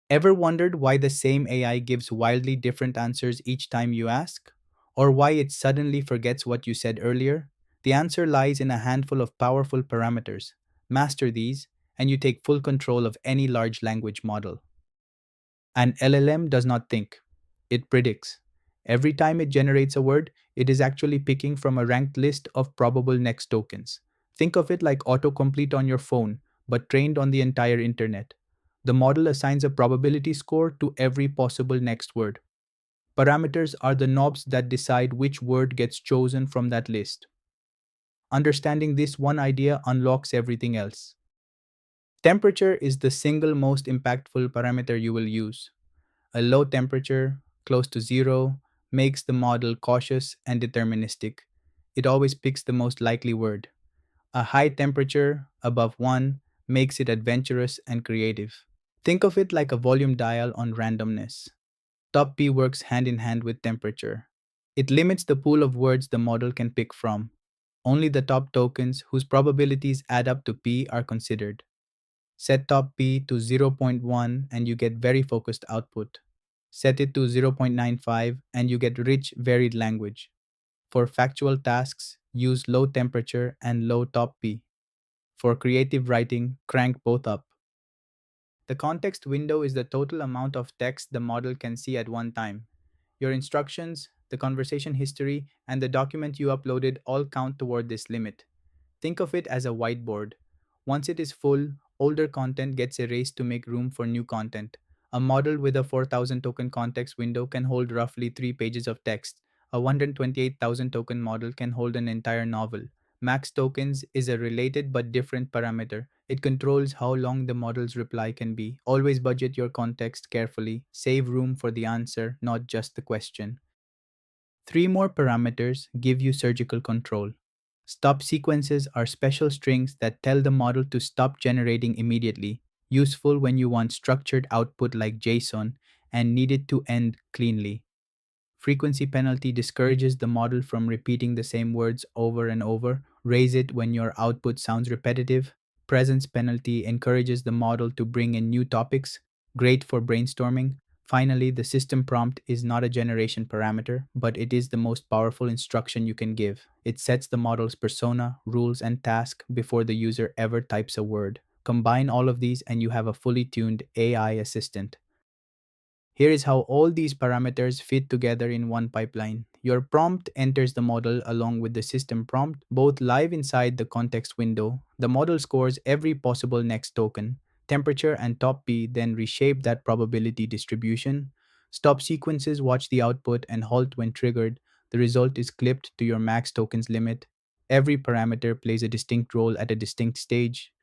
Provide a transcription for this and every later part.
Ever wondered why the same AI gives wildly different answers each time you ask? Or why it suddenly forgets what you said earlier? The answer lies in a handful of powerful parameters. Master these, and you take full control of any large language model. An LLM does not think, it predicts. Every time it generates a word, it is actually picking from a ranked list of probable next tokens. Think of it like autocomplete on your phone, but trained on the entire internet. The model assigns a probability score to every possible next word. Parameters are the knobs that decide which word gets chosen from that list. Understanding this one idea unlocks everything else. Temperature is the single most impactful parameter you will use. A low temperature, close to zero, makes the model cautious and deterministic. It always picks the most likely word. A high temperature, above 1, makes it adventurous and creative. Think of it like a volume dial on randomness. Top P works hand in hand with temperature. It limits the pool of words the model can pick from. Only the top tokens whose probabilities add up to P are considered. Set top P to zero point 0.1 and you get very focused output. Set it to 0.95 and you get rich, varied language. For factual tasks, use low temperature and low top P. For creative writing, crank both up. The context window is the total amount of text the model can see at one time. Your instructions, the conversation history, and the document you uploaded all count toward this limit. Think of it as a whiteboard. Once it is full, older content gets erased to make room for new content. A model with a 4,000 token context window can hold roughly 3 pages of text. A 128,000 token model can hold an entire novel. Max tokens is a related but different parameter. It controls how long the model's reply can be. Always budget your context carefully. Save room for the answer, not just the question. Three more parameters give you surgical control. Stop sequences are special strings that tell the model to stop generating immediately, useful when you want structured output like JSON and need it to end cleanly. Frequency penalty discourages the model from repeating the same words over and over. Raise it when your output sounds repetitive. Presence penalty encourages the model to bring in new topics, great for brainstorming. Finally, the system prompt is not a generation parameter, but it is the most powerful instruction you can give. It sets the model's persona, rules, and task before the user ever types a word. Combine all of these and you have a fully tuned AI assistant. Here is how all these parameters fit together in one pipeline. Your prompt enters the model along with the system prompt, both live inside the context window. The model scores every possible next token. Temperature and top P then reshape that probability distribution. Stop sequences watch the output and halt when triggered. The result is clipped to your max tokens limit. Every parameter plays a distinct role at a distinct stage.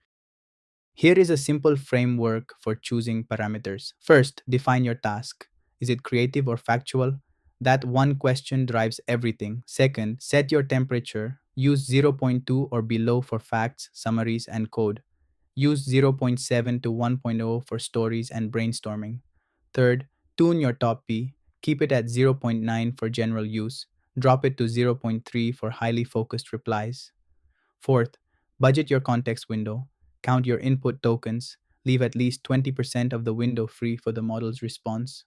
Here is a simple framework for choosing parameters. First, define your task. Is it creative or factual? That one question drives everything. Second, set your temperature. Use zero point 0.2 or below for facts, summaries, and code. Use zero point 0.7 to 1.0 for stories and brainstorming. Third, tune your top P. Keep it at zero point 0.9 for general use. Drop it to zero point 0.3 for highly focused replies. Fourth, budget your context window. Count your input tokens. Leave at least 20% of the window free for the model's response.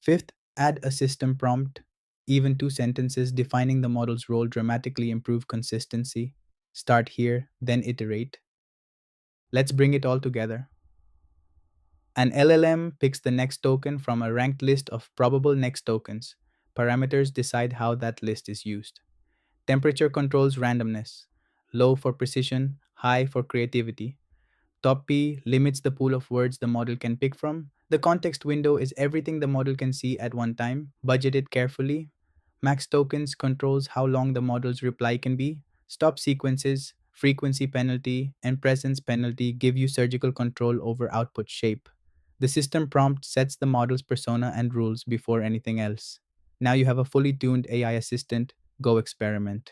Fifth, add a system prompt. Even two sentences defining the model's role dramatically improve consistency. Start here, then iterate. Let's bring it all together. An LLM picks the next token from a ranked list of probable next tokens. Parameters decide how that list is used. Temperature controls randomness. Low for precision, high for creativity. Top P limits the pool of words the model can pick from. The context window is everything the model can see at one time. Budget it carefully. Max tokens controls how long the model's reply can be. Stop sequences, frequency penalty, and presence penalty give you surgical control over output shape. The system prompt sets the model's persona and rules before anything else. Now you have a fully tuned AI assistant. Go experiment.